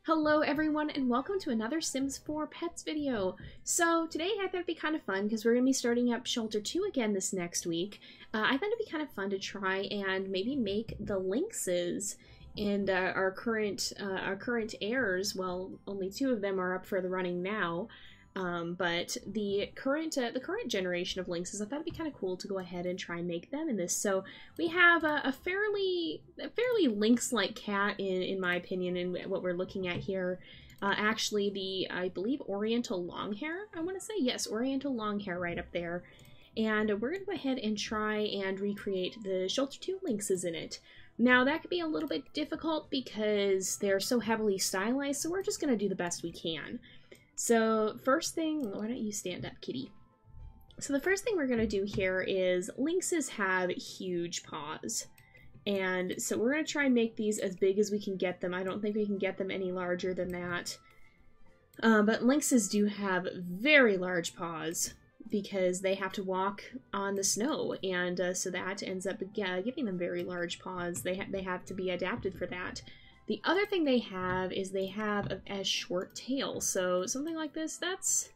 Hello everyone and welcome to another Sims 4 Pets video. So today I thought it'd be kind of fun because we're going to be starting up Shelter 2 again this next week. I thought it'd be kind of fun to try and maybe make the Lynxes and our current heirs. Well, only 2 of them are up for the running now. But the current generation of Lynxes, I thought it'd be kind of cool to go ahead and try and make them in this. So we have a fairly lynx-like cat in my opinion, in what we're looking at here. Actually, I believe Oriental Longhair. I want to say yes, Oriental Longhair right up there. And we're gonna go ahead and try and recreate the Shelter 2 Lynxes in it. Now that could be a little bit difficult because they're so heavily stylized. So we're just gonna do the best we can. So first thing, why don't you stand up, kitty? So the first thing we're going to do here is Lynxes have huge paws. And so we're going to try and make these as big as we can get them. I don't think we can get them any larger than that. But Lynxes do have very large paws because they have to walk on the snow. And so that ends up giving them very large paws. They have to be adapted for that. The other thing they have is they have a short tail, so something like this, that's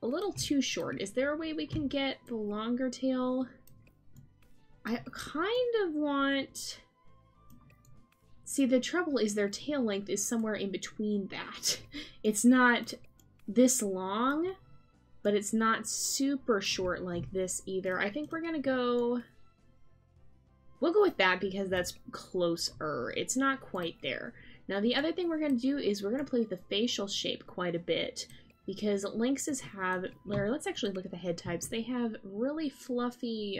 a little too short. Is there a way we can get the longer tail? I kind of want... See, the trouble is their tail length is somewhere in between that. It's not this long, but it's not super short like this either. I think we're gonna go... We'll go with that because that's closer. It's not quite there. Now the other thing we're going to do is we're going to play with the facial shape quite a bit because Lynxes have, or let's actually look at the head types. They have really fluffy,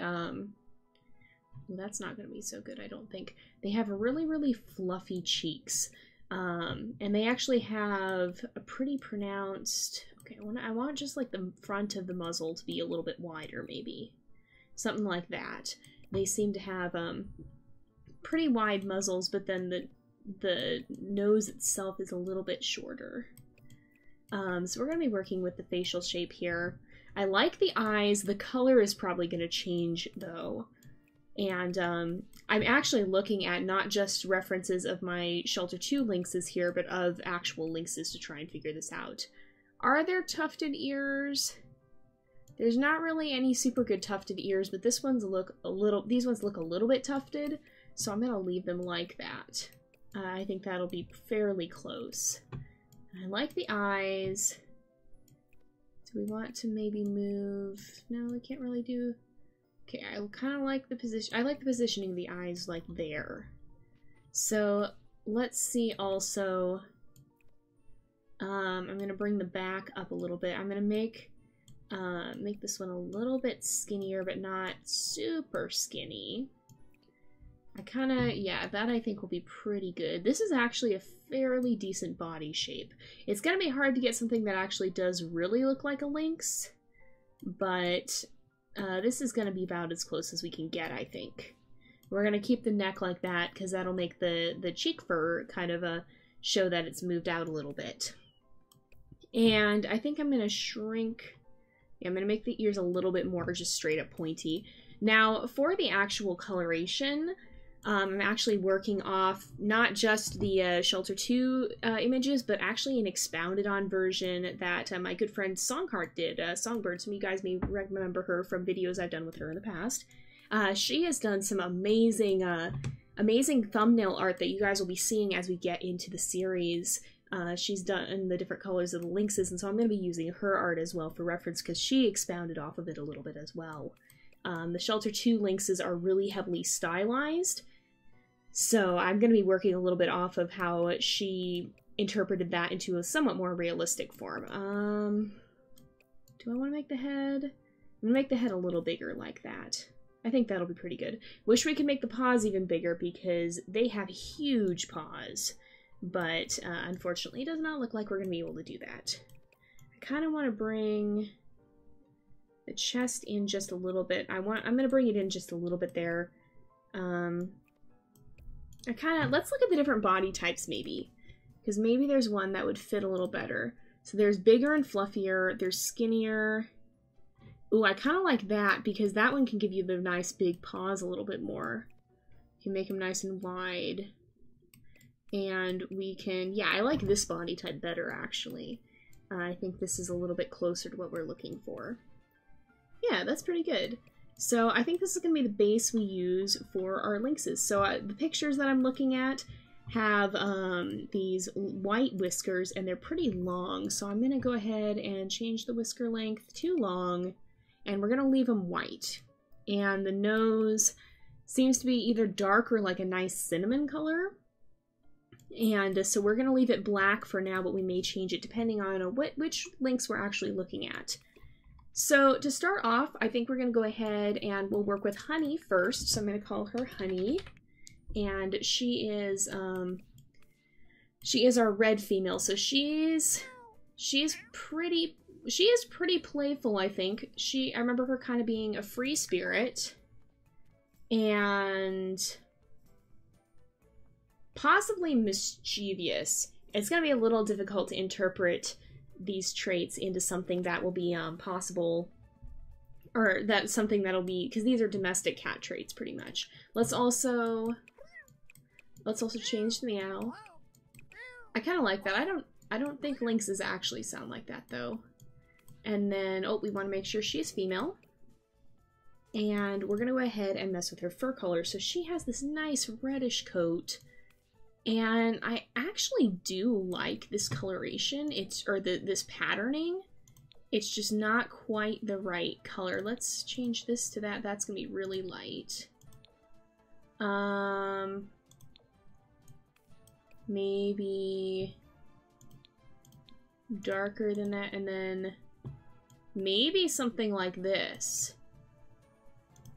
that's not going to be so good, I don't think. They have really fluffy cheeks. And they actually have a pretty pronounced, okay, I want just like the front of the muzzle to be a little bit wider maybe. Something like that. They seem to have pretty wide muzzles, but then the nose itself is a little bit shorter. So we're going to be working with the facial shape here. I like the eyes. The color is probably going to change, though. And I'm actually looking at not just references of my Shelter 2 Lynxes here, but of actual Lynxes to try and figure this out. Are there tufted ears? There's not really any super good tufted ears, but these ones look a little bit tufted, so I'm gonna leave them like that. I think that'll be fairly close. I like the eyes. Do we want to maybe move? No, we can't really do... Okay, I kind of like the position. I like the positioning of the eyes like there. So let's see also. I'm gonna bring the back up a little bit. I'm gonna make this one a little bit skinnier, but not super skinny. That I think will be pretty good. This is actually a fairly decent body shape. It's gonna be hard to get something that actually does really look like a lynx, but this is gonna be about as close as we can get, I think. We're gonna keep the neck like that, because that'll make the cheek fur kind of show that it's moved out a little bit. And I think I'm gonna shrink... I'm going to make the ears a little bit more just straight up pointy. Now, for the actual coloration, I'm actually working off not just the Shelter 2 images, but actually an expounded on version that my good friend Songheart did. Songbird, some of you guys may remember her from videos I've done with her in the past. She has done some amazing thumbnail art that you guys will be seeing as we get into the series. She's done the different colors of the Lynxes, and so I'm going to be using her art as well for reference because she expounded off of it a little bit as well. The Shelter 2 Lynxes are really heavily stylized, so I'm going to be working a little bit off of how she interpreted that into a somewhat more realistic form. Do I want to make the head? I'm going to make the head a little bigger like that. I think that'll be pretty good. Wish we could make the paws even bigger because they have huge paws. But unfortunately, it does not look like we're going to be able to do that. I kind of want to bring the chest in just a little bit. I'm going to bring it in just a little bit there. Let's look at the different body types maybe. Because maybe there's one that would fit a little better. So there's bigger and fluffier. There's skinnier. Ooh, I kind of like that because that one can give you the nice big paws a little bit more. You can make them nice and wide. And we can, yeah, I like this body type better, actually. I think this is a little bit closer to what we're looking for. Yeah, that's pretty good. So I think this is going to be the base we use for our lynxes. So the pictures that I'm looking at have these white whiskers, and they're pretty long. So I'm going to go ahead and change the whisker length to long, and we're going to leave them white. And the nose seems to be either dark or like a nice cinnamon color. And so we're going to leave it black for now, but we may change it depending on which lynx we're actually looking at. So to start off, I think we're going to go ahead and we'll work with Honey first. So I'm going to call her Honey. And she is our red female. So she is pretty playful, I think. I remember her kind of being a free spirit. And possibly mischievous. It's going to be a little difficult to interpret these traits into something that will be possible, or that's something that'll be, because these are domestic cat traits pretty much. Let's also change the meow. I kind of like that. I don't think lynxes actually sound like that though. And then, oh, we want to make sure she is female. And we're going to go ahead and mess with her fur color. So she has this nice reddish coat. And I actually do like this coloration, this patterning. It's just not quite the right color. Let's change this to that. That's gonna be really light. Maybe darker than that, and then maybe something like this.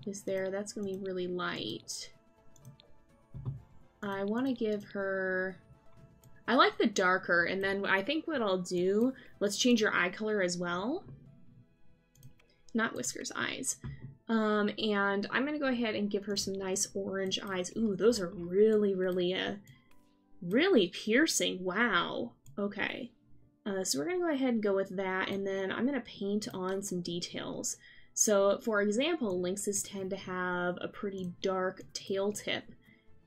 That's gonna be really light. I want to give her... I like the darker, and then I think what I'll do... Let's change your eye color as well. Not whiskers, eyes. And I'm going to go ahead and give her some nice orange eyes. Ooh, those are really, really piercing. Wow. Okay. So we're going to go ahead and go with that, and then I'm going to paint on some details. So, for example, lynxes tend to have a pretty dark tail tip.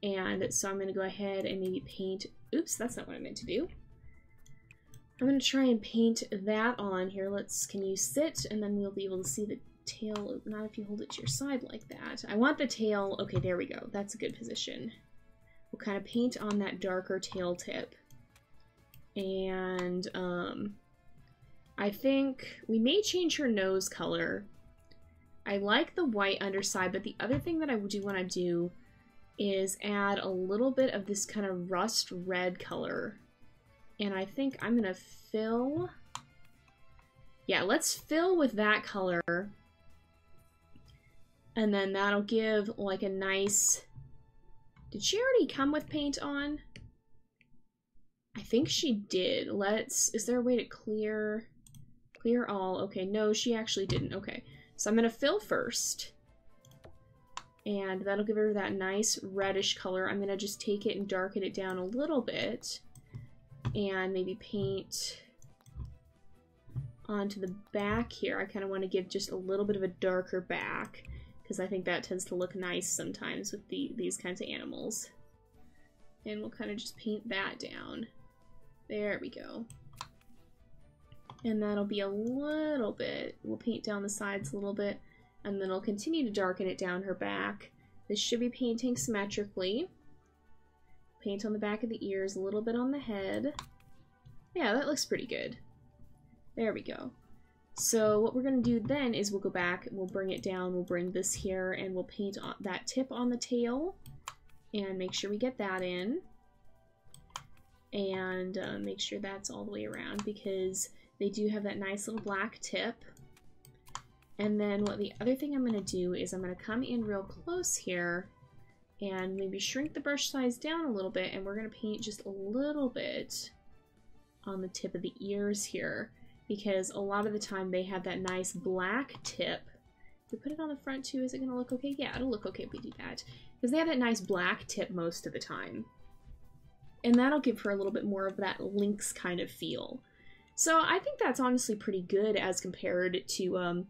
And so I'm going to go ahead and maybe paint... Oops, that's not what I meant to do. I'm going to try and paint that on here. Can you sit? And then we'll be able to see the tail. Not if you hold it to your side like that. I want the tail... Okay, there we go. That's a good position. We'll kind of paint on that darker tail tip. And I think we may change her nose color. I like the white underside, but the other thing that I do want to do is add a little bit of this kind of rust red color. And I think I'm gonna fill... Yeah, let's fill with that color. And then that'll give like a nice... Did she already come with paint on? I think she did. Is there a way to clear all? Okay, no, she actually didn't. Okay, so I'm gonna fill first. And that'll give her that nice reddish color. I'm going to just take it and darken it down a little bit. And maybe paint onto the back here. I kind of want to give just a little bit of a darker back, because I think that tends to look nice sometimes with these kinds of animals. And we'll kind of just paint that down. There we go. And that'll be a little bit. We'll paint down the sides a little bit. And then I'll continue to darken it down her back. This should be painting symmetrically. Paint on the back of the ears, a little bit on the head. Yeah, that looks pretty good. There we go. So what we're going to do then is we'll go back, we'll bring it down, we'll bring this here, and we'll paint on that tip on the tail. And make sure we get that in. And make sure that's all the way around, because they do have that nice little black tip. And then the other thing I'm going to do is I'm going to come in real close here and maybe shrink the brush size down a little bit, and we're going to paint just a little bit on the tip of the ears here, because a lot of the time they have that nice black tip. If we put it on the front too, is it going to look okay? Yeah, it'll look okay if we do that, because they have that nice black tip most of the time. And that'll give her a little bit more of that lynx kind of feel. So I think that's honestly pretty good as compared to...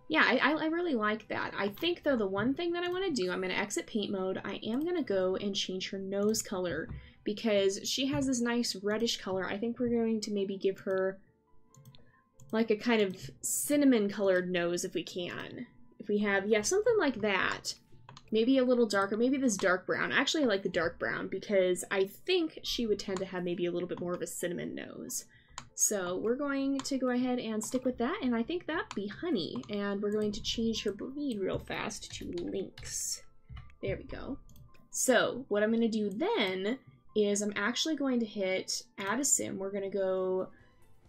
Yeah, I really like that. I think, though, the one thing that I want to do, I'm going to exit paint mode. I am going to go and change her nose color, because she has this nice reddish color. I think we're going to maybe give her like a kind of cinnamon colored nose if we can. If we have, yeah, something like that. Maybe a little darker, maybe this dark brown. Actually, I like the dark brown because I think she would tend to have maybe a little bit more of a cinnamon nose. So we're going to go ahead and stick with that, and I think that'd be Honey. And we're going to change her breed real fast to Lynx. There we go. So what I'm going to do then is I'm actually going to hit Add a Sim. We're going to go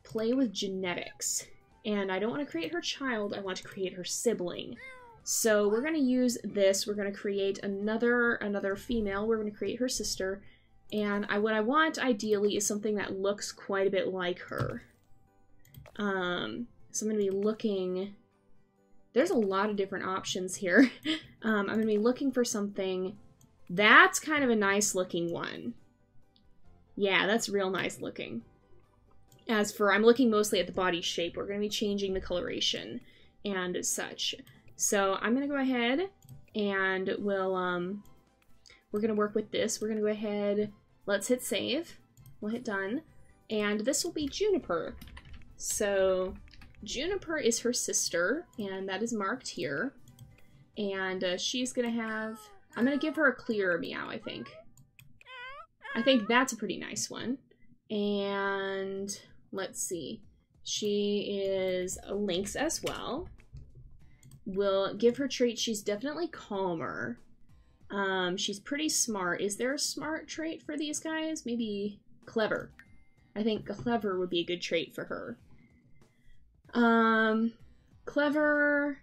play with genetics. And I don't want to create her child, I want to create her sibling. So we're going to use this. We're going to create another female. We're going to create her sister. And what I want, ideally, is something that looks quite a bit like her. So I'm going to be looking... There's a lot of different options here. I'm going to be looking for something... That's kind of a nice-looking one. Yeah, that's real nice looking. As for... I'm looking mostly at the body shape. We're going to be changing the coloration and such. So I'm going to go ahead and we're going to work with this. We're going to go ahead, let's hit save. We'll hit done. And this will be Juniper. So Juniper is her sister, and that is marked here. And she's going to have, I'm going to give her a clearer meow, I think. I think that's a pretty nice one. And let's see. She is a lynx as well. We'll give her trait, she's definitely calmer. She's pretty smart. Is there a smart trait for these guys? Maybe clever. I think clever would be a good trait for her. Clever...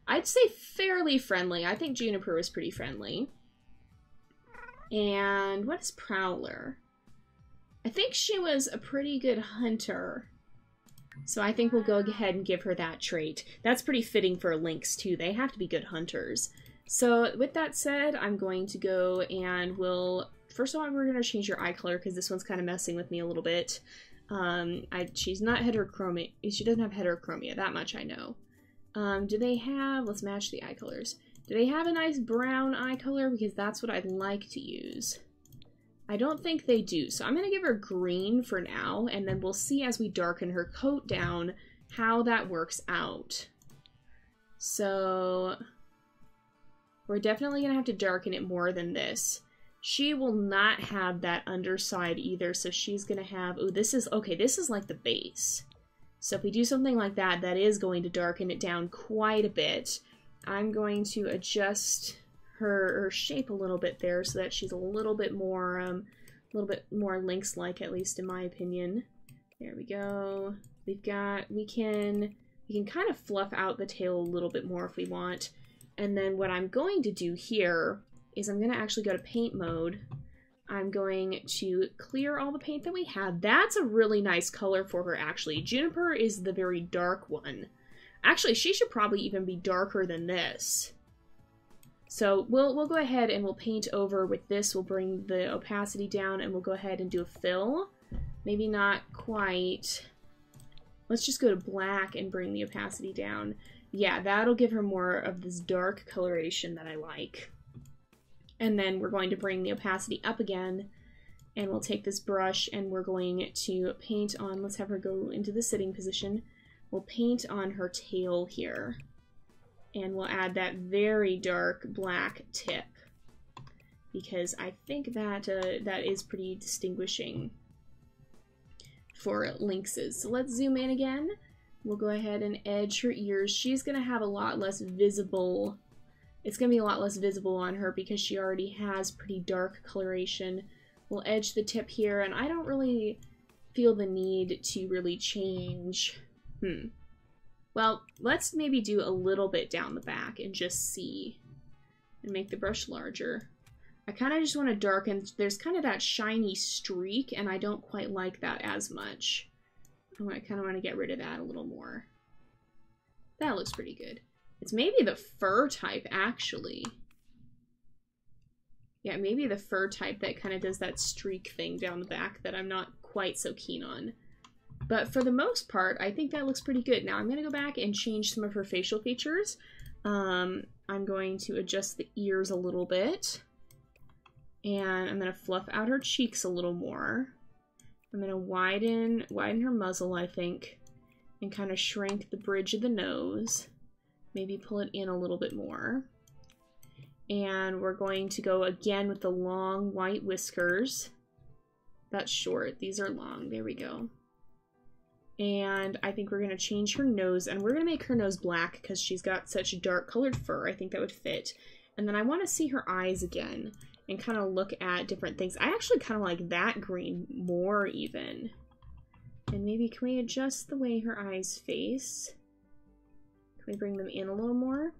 I'd say fairly friendly. I think Juniper was pretty friendly. And what is Prowler? I think she was a pretty good hunter. So I think we'll go ahead and give her that trait. That's pretty fitting for a lynx too. They have to be good hunters. So with that said, I'm going to go and first of all, we're going to change your eye color because this one's kind of messing with me a little bit. She's not heterochromia. She doesn't have heterochromia, that much I know. Do they have, let's match the eye colors. Do they have a nice brown eye color? Because that's what I'd like to use. I don't think they do, so I'm going to give her green for now, and then we'll see as we darken her coat down how that works out. So we're definitely going to have to darken it more than this. She will not have that underside either, so she's going to have, oh, this is, okay, this is like the base. So if we do something like that, that is going to darken it down quite a bit. I'm going to adjust her shape a little bit there so that she's a little bit more lynx-like, at least in my opinion. There we go. We can kind of fluff out the tail a little bit more if we want. And then what I'm going to do here is I'm going to actually go to paint mode. I'm going to clear all the paint that we have. That's a really nice color for her, actually. Juniper is the very dark one. Actually, she should probably even be darker than this. So we'll go ahead and we'll paint over with this. We'll bring the opacity down and we'll go ahead and do a fill. Maybe not quite. Let's just go to black and bring the opacity down. Yeah, that'll give her more of this dark coloration that I like. And then we're going to bring the opacity up again, and we'll take this brush and we're going to paint on, let's have her go into the sitting position. We'll paint on her tail here. And we'll add that very dark black tip, because I think that that is pretty distinguishing for lynxes. So let's zoom in again. We'll go ahead and edge her ears. She's going to have a lot less visible, it's going to be a lot less visible on her because she already has pretty dark coloration. We'll edge the tip here, and I don't really feel the need to really change. Well, let's maybe do a little bit down the back and just see. And make the brush larger. I kind of just want to darken. There's kind of that shiny streak, and I don't quite like that as much. I kind of want to get rid of that a little more. That looks pretty good. It's maybe the fur type, actually. Yeah, maybe the fur type that kind of does that streak thing down the back that I'm not quite so keen on. But for the most part, I think that looks pretty good. Now I'm going to go back and change some of her facial features. I'm going to adjust the ears a little bit. And I'm going to fluff out her cheeks a little more. I'm going to widen her muzzle, I think, and kind of shrink the bridge of the nose. Maybe pull it in a little bit more. And we're going to go again with the long white whiskers. That's short. These are long. There we go. And I think we're going to change her nose, and we're going to make her nose black because she's got such dark colored fur. I think that would fit. And then I want to see her eyes again and kind of look at different things. I actually kind of like that green more even. And maybe can we adjust the way her eyes face? Can we bring them in a little more?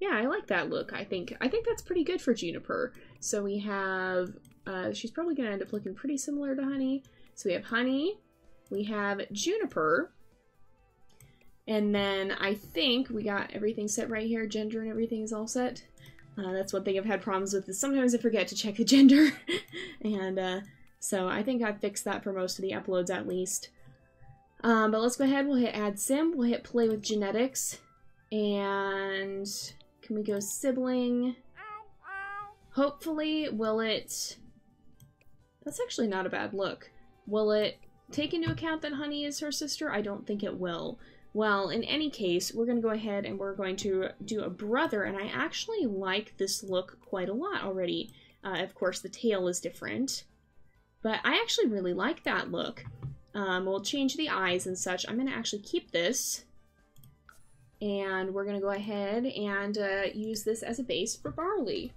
Yeah, I like that look, I think. I think that's pretty good for Juniper. So we have, she's probably going to end up looking pretty similar to Honey. So we have Honey, we have Juniper, and then I think we got everything set right here. Gender and everything is all set. That's one thing I've had problems with, is sometimes I forget to check the gender. And so I think I've fixed that for most of the uploads at least. But let's go ahead, we'll hit Add Sim, we'll hit Play with Genetics, and can we go Sibling? Hopefully, will it... That's actually not a bad look. Will it take into account that Honey is her sister? I don't think it will. Well, in any case, we're going to go ahead and we're going to do a brother, and I actually like this look quite a lot already. Of course, the tail is different, but I actually really like that look. We'll change the eyes and such. I'm going to actually keep this, and we're going to go ahead and use this as a base for Barley.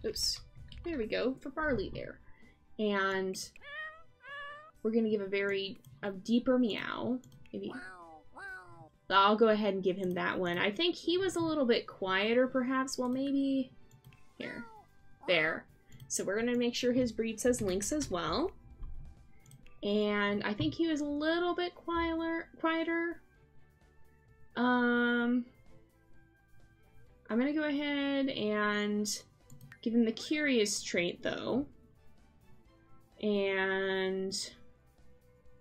Oops. There we go, for Barley there. And we're going to give a deeper meow. Maybe. I'll go ahead and give him that one. I think he was a little bit quieter, perhaps. Well, maybe... Here. There. So we're going to make sure his breed says Lynx as well. And I think he was a little bit quieter. I'm going to go ahead and give him the curious trait, though. And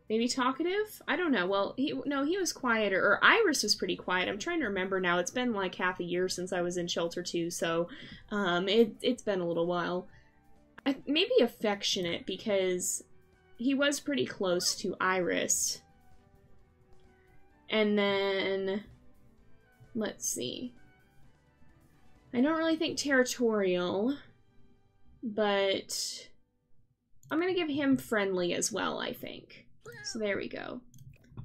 maybe talkative? I don't know. Well, he was quieter. Or Iris was pretty quiet. I'm trying to remember now. It's been like half a year since I was in Shelter 2, so it's been a little while. Maybe affectionate, because he was pretty close to Iris. And then, let's see. I don't really think territorial, but I'm gonna give him friendly as well, I think. So there we go.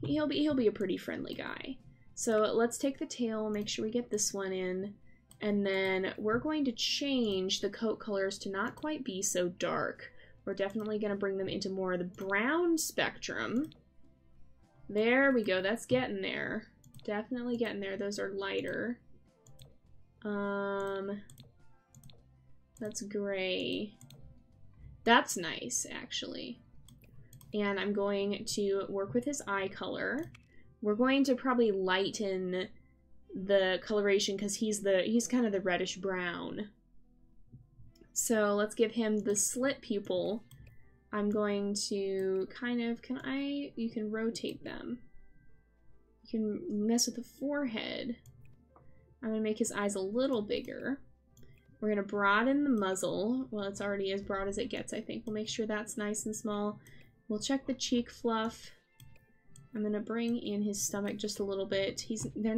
He'll be a pretty friendly guy. So let's take the tail, make sure we get this one in, and then we're going to change the coat colors to not quite be so dark. We're definitely gonna bring them into more of the brown spectrum. There we go, that's getting there. Definitely getting there. Those are lighter. That's gray. That's nice, actually. And I'm going to work with his eye color. We're going to probably lighten the coloration because he's kind of the reddish brown. So let's give him the slit pupil. I'm going to kind of, you can rotate them. You can mess with the forehead. I'm going to make his eyes a little bigger. We're going to broaden the muzzle. Well, it's already as broad as it gets, I think. We'll make sure that's nice and small. We'll check the cheek fluff. I'm going to bring in his stomach just a little bit. They're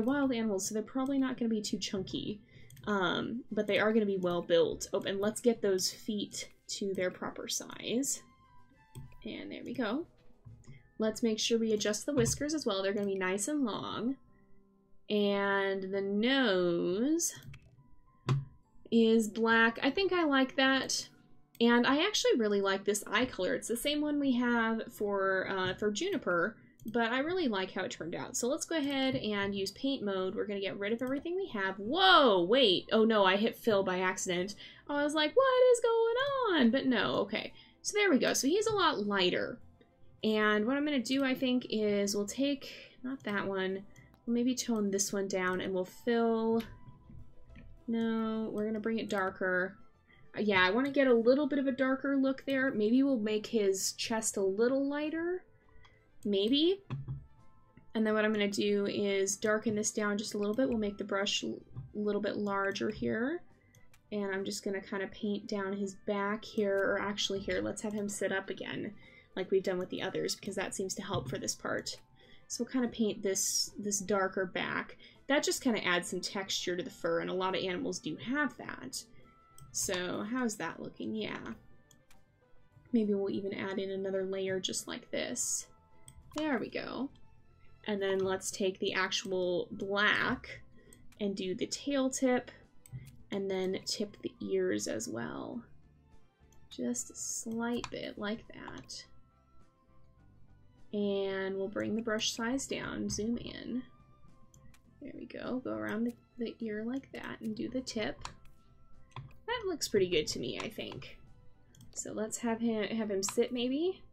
wild animals, so they're probably not going to be too chunky. But they are going to be well built. Oh, and let's get those feet to their proper size. And there we go. Let's make sure we adjust the whiskers as well. They're going to be nice and long. And the nose is black. I think I like that. And I actually really like this eye color. It's the same one we have for Juniper, but I really like how it turned out. So let's go ahead and use paint mode. We're going to get rid of everything we have. Whoa, wait. Oh no, I hit fill by accident. Oh, I was like, what is going on? But no, okay. So there we go. So he's a lot lighter. And what I'm going to do, I think, is we'll take, not that one, we'll maybe tone this one down and we'll fill, no, we're going to bring it darker. Yeah, I want to get a little bit of a darker look there. Maybe we'll make his chest a little lighter. Maybe. And then what I'm going to do is darken this down just a little bit. We'll make the brush a little bit larger here. And I'm just going to kind of paint down his back here, or actually here, let's have him sit up again, like we've done with the others, because that seems to help for this part. So we'll kind of paint this darker back. That just kind of adds some texture to the fur, and a lot of animals do have that. So how's that looking? Yeah. Maybe we'll even add in another layer just like this. There we go. And then let's take the actual black and do the tail tip, and then tip the ears as well. Just a slight bit like that. And we'll bring the brush size down, zoom in. There we go. Go around the ear like that and do the tip. That looks pretty good to me, I think. So let's have him sit maybe.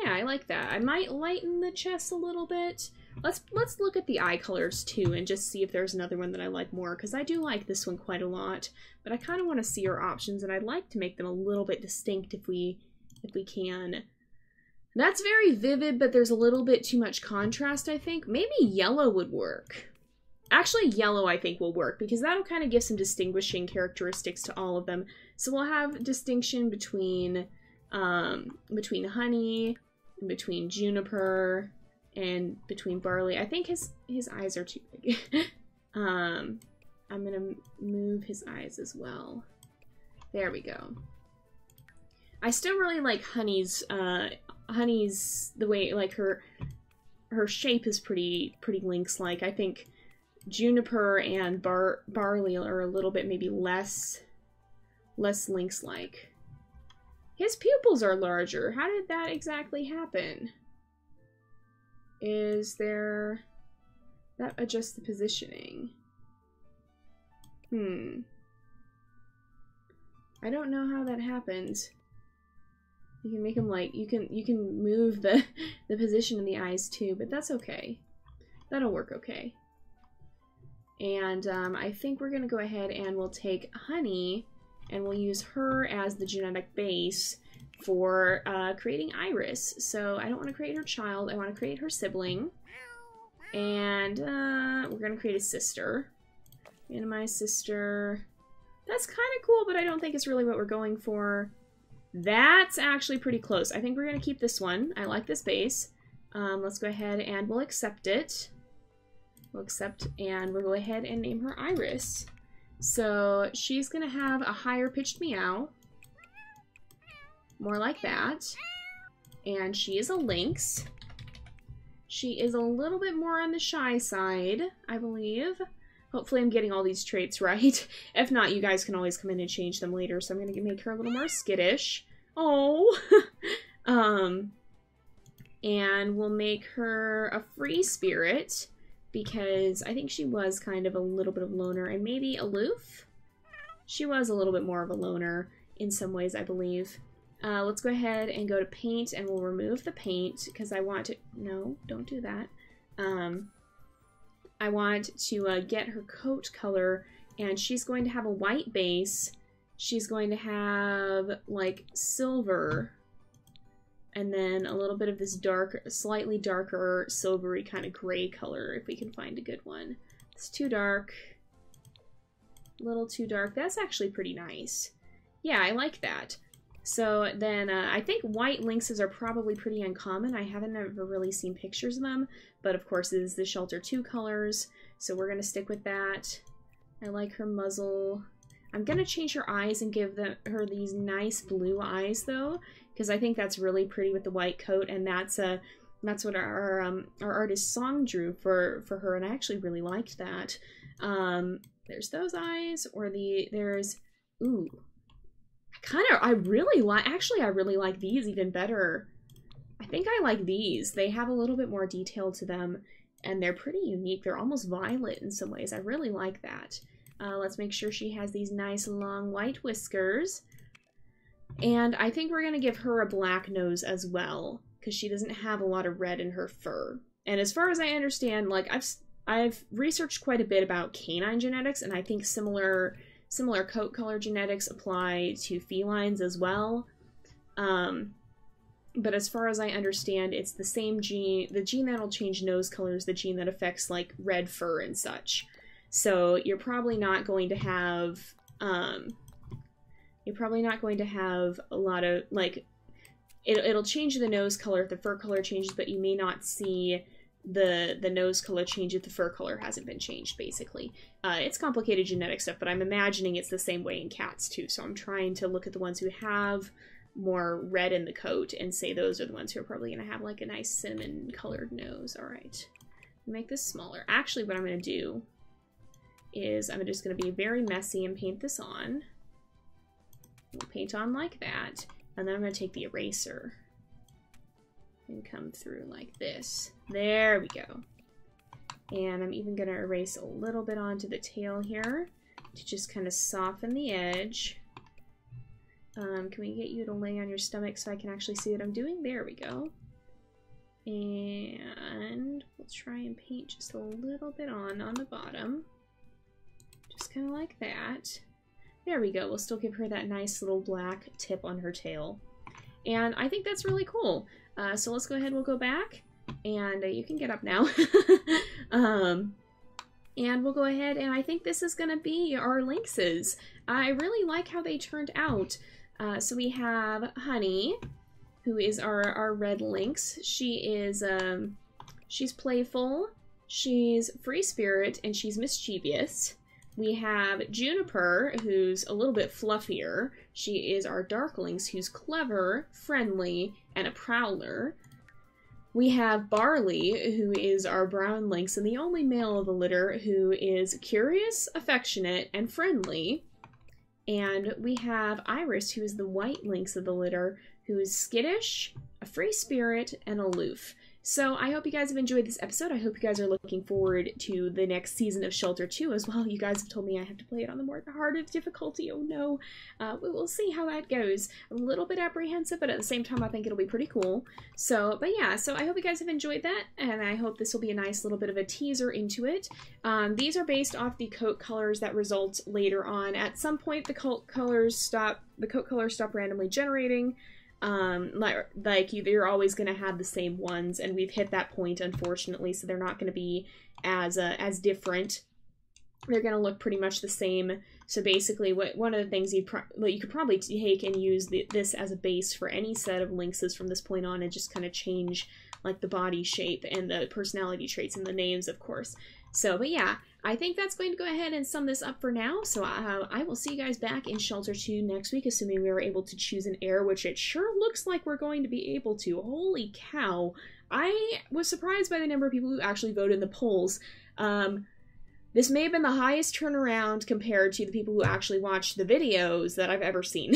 Yeah, I like that. I might lighten the chest a little bit. Let's look at the eye colors too and just see if there's another one that I like more, because I do like this one quite a lot, but I kind of want to see our options, and I'd like to make them a little bit distinct if we can. That's very vivid, but there's a little bit too much contrast, I think. Maybe yellow would work. Actually, yellow I think will work, because that'll kind of give some distinguishing characteristics to all of them. So we'll have distinction between Honey, between Juniper, and between Barley. I think his eyes are too big. I'm gonna move his eyes as well. There we go. I still really like Honey's the way, like, her shape is pretty lynx-like. I think Juniper and Barley are a little bit maybe less lynx-like. His pupils are larger. How did that exactly happen? Is there... that adjusts the positioning? I don't know how that happens. You can make them like... you can move the position in the eyes too, but that's okay. That'll work okay. And I think we're gonna go ahead and we'll take Honey and we'll use her as the genetic base for creating Iris. So I don't want to create her child, I want to create her sibling. And we're going to create a sister. And my sister... that's kind of cool, but I don't think it's really what we're going for. That's actually pretty close. I think we're going to keep this one. I like this base. Let's go ahead and we'll accept it. We'll accept, and we'll go ahead and name her Iris. So she's going to have a higher pitched meow. More like that. And she is a lynx. She is a little bit more on the shy side, I believe. Hopefully I'm getting all these traits right. If not, you guys can always come in and change them later. So I'm going to make her a little more skittish. Oh! And we'll make her a free spirit, because I think she was kind of a little bit of a loner and maybe aloof. She was a little bit more of a loner in some ways, I believe. Let's go ahead and go to paint, and we'll remove the paint because I want to... no, don't do that. I want to get her coat color, and she's going to have a white base. She's going to have like silver, and then a little bit of this dark, slightly darker silvery kind of gray color if we can find a good one. It's too dark. A little too dark. That's actually pretty nice. Yeah, I like that. So then I think white lynxes are probably pretty uncommon. I haven't ever really seen pictures of them, but of course it is the Shelter 2 colors, so we're going to stick with that. I like her muzzle. I'm going to change her eyes and give her these nice blue eyes though, because I think that's really pretty with the white coat, and that's what our artist Song drew for her, and I actually really liked that. There's those eyes, or there's, ooh. I really like these even better. I think I like these. They have a little bit more detail to them, and they're pretty unique. They're almost violet in some ways. I really like that. Let's make sure she has these nice long white whiskers. And I think we're going to give her a black nose as well, because she doesn't have a lot of red in her fur. And as far as I understand, like, I've researched quite a bit about canine genetics, and I think similar coat color genetics apply to felines as well. But as far as I understand, it's the same gene. The gene that'll change nose color is the gene that affects like red fur and such. So you're probably not going to have You're probably not going to have a lot of, like, it'll change the nose color if the fur color changes, but you may not see the nose color change if the fur color hasn't been changed, basically. It's complicated genetic stuff, but I'm imagining it's the same way in cats, too. So I'm trying to look at the ones who have more red in the coat and say those are the ones who are probably going to have, like, a nice cinnamon-colored nose. All right. Make this smaller. Actually, what I'm going to do is I'm just going to be very messy and paint this on. We'll paint on like that. And then I'm going to take the eraser and come through like this. There we go. And I'm even going to erase a little bit onto the tail here to just kind of soften the edge. Can we get you to lay on your stomach so I can actually see what I'm doing? There we go. And we'll try and paint just a little bit on the bottom. Just kind of like that. There we go. We'll still give her that nice little black tip on her tail. And I think that's really cool. So let's go ahead, we'll go back. And you can get up now. And we'll go ahead, and I think this is going to be our lynxes. I really like how they turned out. So we have Honey, who is our red lynx. She is, she's playful, she's free spirit, and she's mischievous. We have Juniper, who's a little bit fluffier. She is our dark lynx, who's clever, friendly, and a prowler. We have Barley, who is our brown lynx, and the only male of the litter, who is curious, affectionate, and friendly. And we have Iris, who is the white lynx of the litter, who is skittish, a free spirit, and aloof. So I hope you guys have enjoyed this episode. I hope you guys are looking forward to the next season of Shelter 2 as well. You guys have told me I have to play it on the more harder difficulty. Oh no. We will see how that goes. I'm a little bit apprehensive, but at the same time I think it'll be pretty cool. So, but yeah, so I hope you guys have enjoyed that, and I hope this will be a nice little bit of a teaser into it. These are based off the coat colors that result later on. At some point the coat colors stop randomly generating. You're always going to have the same ones, and we've hit that point, unfortunately, so they're not going to be as different. They're going to look pretty much the same. So basically, one of the things you could probably take and use this as a base for any set of lynxes from this point on, and just kind of change like the body shape and the personality traits and the names, of course. So, but yeah, I think that's going to go ahead and sum this up for now. So I will see you guys back in Shelter 2 next week, assuming we are able to choose an heir, which it sure looks like we're going to be able to. Holy cow. I was surprised by the number of people who actually voted in the polls. This may have been the highest turnaround compared to the people who actually watched the videos that I've ever seen.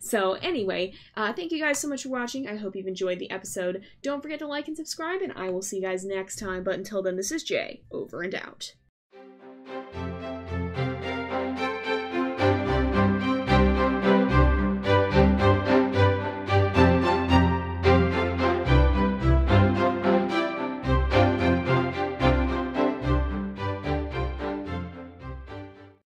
So anyway, thank you guys so much for watching. I hope you've enjoyed the episode. Don't forget to like and subscribe, and I will see you guys next time. But until then, this is Jay, over and out.